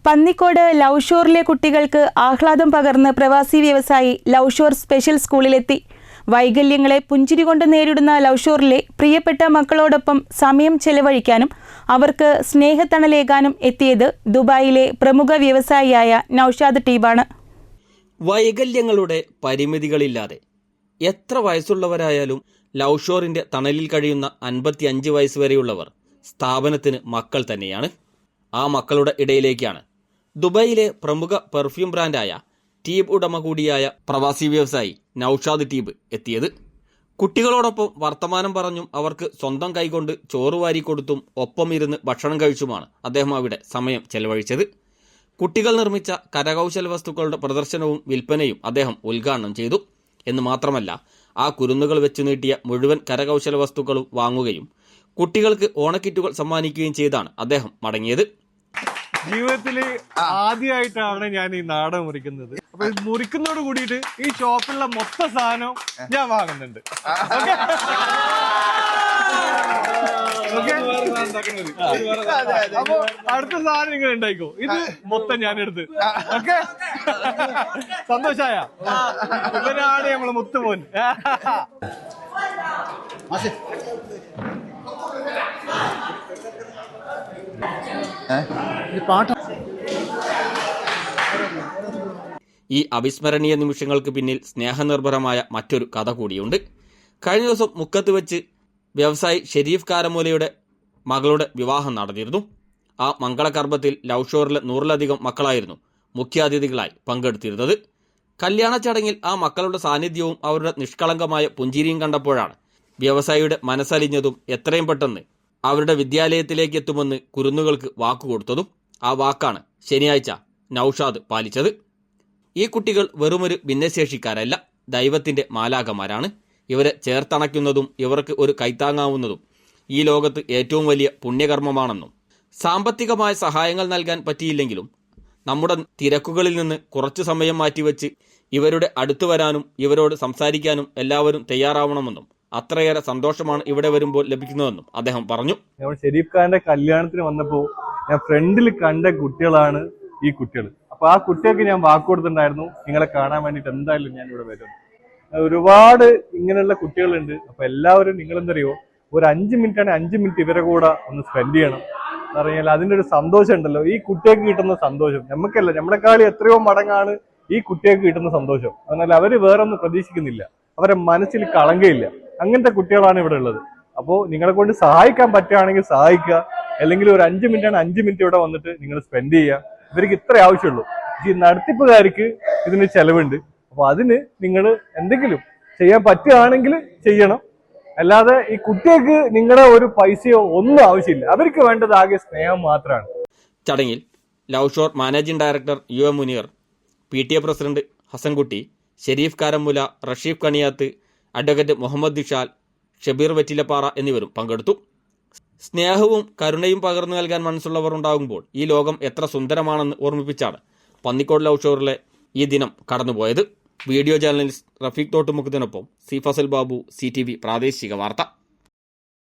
Pannikode love ഷോറിലെ കുട്ടികൾക്ക് ആഹ്ലാദം പകർന്ന് പ്രവാസി വ്യവസായി ലവ് ഷോർ സ്പെഷ്യൽ സ്കൂളിലെത്തി. വൈകല്യങ്ങളെ പുഞ്ചിരി കൊണ്ട് നേരിടുന്ന ലവ് ഷോറിലെ പ്രിയപ്പെട്ട മക്കളോടൊപ്പം സമയം ചെലവഴിക്കാനും അവർക്ക് സ്നേഹത്തണലേകാനും എത്തിയത് ദുബായിലെ പ്രമുഖ വ്യവസായിയായ നൌഷാദ് ടീബാണ്. വൈകല്യങ്ങളുടെ പരിമിതികളില്ലാതെ എത്ര വയസ്സുള്ളവരായാലും ലവ് ഷോറിന്റെ തണലിൽ കഴിയുന്ന 55 വയസ്സ് വരെയുള്ളവർ സ്ഥാപനത്തിന് മക്കൾ തന്നെയാണ്. ആ മക്കളുടെ ഇടയിലേക്കാണ് ദുബായിലെ പ്രമുഖ പെർഫ്യൂം ബ്രാൻഡായ ടീബ് ഉടമ കൂടിയായ പ്രവാസി വ്യവസായി നൌഷാദ് ടീബ് എത്തിയത്. കുട്ടികളോടൊപ്പം വർത്തമാനം പറഞ്ഞും അവർക്ക് സ്വന്തം കൈകൊണ്ട് ചോറ് വാരിക്കൊടുത്തും ഒപ്പം ഇരുന്ന് ഭക്ഷണം കഴിച്ചുമാണ് അദ്ദേഹം അവിടെ സമയം ചെലവഴിച്ചത്. കുട്ടികൾ നിർമ്മിച്ച കരകൗശല വസ്തുക്കളുടെ പ്രദർശനവും വിൽപ്പനയും അദ്ദേഹം ഉദ്ഘാടനം ചെയ്തു എന്ന് മാത്രമല്ല, ആ കുരുന്നുകൾ വെച്ചു നീട്ടിയ മുഴുവൻ കരകൗശല വസ്തുക്കളും വാങ്ങുകയും കുട്ടികൾക്ക് ഓണക്കിറ്റുകൾ സമ്മാനിക്കുകയും ചെയ്താണ് അദ്ദേഹം മടങ്ങിയത്. ജീവിതത്തിൽ ആദ്യമായിട്ടാണ് ഞാൻ ഈ നാടകം മുറിക്കുന്നത്. അപ്പൊ ഇത് മുറിക്കുന്നതോട് കൂടിയിട്ട് ഈ ഷോപ്പിലുള്ള മൊത്തം സാധനം ഞാൻ വാങ്ങുന്നുണ്ട്. അപ്പൊ അടുത്ത സാധനം നിങ്ങൾ ഉണ്ടായിക്കോ, ഇത് മൊത്തം ഞാൻ എടുത്ത്. ഓക്കെ, സന്തോഷായ ഇവനാണ് നമ്മള് മുത്തുമോൻ. ഈ അവിസ്മരണീയ നിമിഷങ്ങൾക്ക് പിന്നിൽ സ്നേഹനിർഭരമായ മറ്റൊരു കഥ കൂടിയുണ്ട്. കഴിഞ്ഞ ദിവസം മുക്കത്ത് വെച്ച് വ്യവസായി ഷെരീഫ് കാരമൂലയുടെ മകളുടെ വിവാഹം നടന്നിരുന്നു. ആ മംഗളകർമ്മത്തിൽ ലവ് ഷോറിലെ 100-ലധികം മക്കളായിരുന്നു മുഖ്യാതിഥികളായി പങ്കെടുത്തിരുന്നത്. കല്യാണ ചടങ്ങിൽ ആ മക്കളുടെ സാന്നിധ്യവും അവരുടെ നിഷ്കളങ്കമായ പുഞ്ചിരിയും കണ്ടപ്പോഴാണ് വ്യവസായിയുടെ മനസ്സലിഞ്ഞതും എത്രയും പെട്ടെന്ന് അവരുടെ വിദ്യാലയത്തിലേക്ക് എത്തുമെന്ന് കുരുന്നുകൾക്ക് വാക്കുകൊടുത്തതും. ആ വാക്കാണ് ശനിയാഴ്ച നൌഷാദ് പാലിച്ചത്. ഈ കുട്ടികൾ വെറുമൊരു ഭിന്നശേഷിക്കാരല്ല, ദൈവത്തിൻ്റെ മാലാഖമാരാണ്. ഇവരെ ചേർത്തണയ്ക്കുന്നതും ഇവർക്ക് ഒരു കൈത്താങ്ങാവുന്നതും ഈ ലോകത്ത് ഏറ്റവും വലിയ പുണ്യകർമ്മമാണെന്നും സാമ്പത്തികമായ സഹായങ്ങൾ നൽകാൻ പറ്റിയില്ലെങ്കിലും നമ്മുടെ തിരക്കുകളിൽ നിന്ന് കുറച്ചു സമയം മാറ്റിവെച്ച് ഇവരുടെ അടുത്തു വരാനും ഇവരോട് സംസാരിക്കാനും എല്ലാവരും തയ്യാറാവണമെന്നും അത്രയേറെ സന്തോഷമാണ് ഇവിടെ വരുമ്പോൾ ലഭിക്കുന്നതെന്നും അദ്ദേഹം പറഞ്ഞു. നമ്മൾ ഷെരീഫ് ഖാന്റെ കല്യാണത്തിന് വന്നപ്പോൾ ഞാൻ ഫ്രണ്ടിൽ കണ്ട കുട്ടികളാണ് ഈ കുട്ടികൾ. അപ്പൊ ആ കുട്ടികൾക്ക് ഞാൻ വാക്കുകൊടുത്തിട്ടുണ്ടായിരുന്നു, നിങ്ങളെ കാണാൻ വേണ്ടിയിട്ട് എന്തായാലും ഞാൻ ഇവിടെ വരും. ഒരുപാട് ഇങ്ങനെയുള്ള കുട്ടികളുണ്ട്. അപ്പൊ എല്ലാവരും നിങ്ങളെന്തറിയോ, ഒരു 5 മിനിറ്റാണ്, 5 മിനിറ്റ് ഇവരെ കൂടെ ഒന്ന് സ്പെൻഡ് ചെയ്യണം എന്ന് പറഞ്ഞാൽ അതിൻ്റെ ഒരു സന്തോഷം ഉണ്ടല്ലോ. ഈ കുട്ടികൾക്ക് കിട്ടുന്ന സന്തോഷം നമുക്കല്ല, നമ്മളെക്കാളും എത്രയോ മടങ്ങാണ് ഈ കുട്ടികൾക്ക് കിട്ടുന്ന സന്തോഷം. എന്നാൽ അവര് വേറൊന്നും പ്രതീക്ഷിക്കുന്നില്ല, അവരെ മനസ്സിൽ കളങ്കയില്ല. അങ്ങനത്തെ കുട്ടികളാണ് ഇവിടെ ഉള്ളത്. അപ്പോൾ നിങ്ങളെ കൊണ്ട് സഹായിക്കാൻ പറ്റുകയാണെങ്കിൽ സഹായിക്കുക, അല്ലെങ്കിൽ ഒരു 5 മിനിറ്റാണ്, 5 മിനിറ്റ് ഇവിടെ വന്നിട്ട് നിങ്ങൾ സ്പെൻഡ് ചെയ്യുക. ഇവർക്ക് ഇത്രേ ആവശ്യമുള്ളൂ. ഈ നടത്തിപ്പുകാർക്ക് ഇതിന് ചെലവുണ്ട്. അപ്പൊ അതിന് നിങ്ങൾ എന്തെങ്കിലും ചെയ്യാൻ പറ്റുകയാണെങ്കിൽ ചെയ്യണം. അല്ലാതെ ഈ കുട്ടികൾക്ക് നിങ്ങളുടെ ഒരു പൈസയോ ഒന്നും ആവശ്യമില്ല. അവർക്ക് വേണ്ടത് ആകെ സ്നേഹം മാത്രമാണ്. ചടങ്ങിൽ Love Shore managing director UA Muneer, PTA president Hasankutty, Shareef Karamula, Rasheef Kaniyath, advocate Muhammad Dishal, Shabeer Vettilappara എന്നിവരും പങ്കെടുത്തു. സ്നേഹവും കരുണയും പകർന്നു നൽകാൻ മനസ്സുള്ളവർ ഉണ്ടാകുമ്പോൾ ഈ ലോകം എത്ര സുന്ദരമാണെന്ന് ഓർമ്മിപ്പിച്ചാണ് പന്നിക്കോട് ലവ് ഷോറിലെ ഈ ദിനം കടന്നുപോയത്. വീഡിയോ ജേർണലിസ്റ്റ് റഫീഖ് തോട്ടുമുഖത്തിനൊപ്പം സി ഫസൽ ബാബു, CTV പ്രാദേശിക വാർത്ത.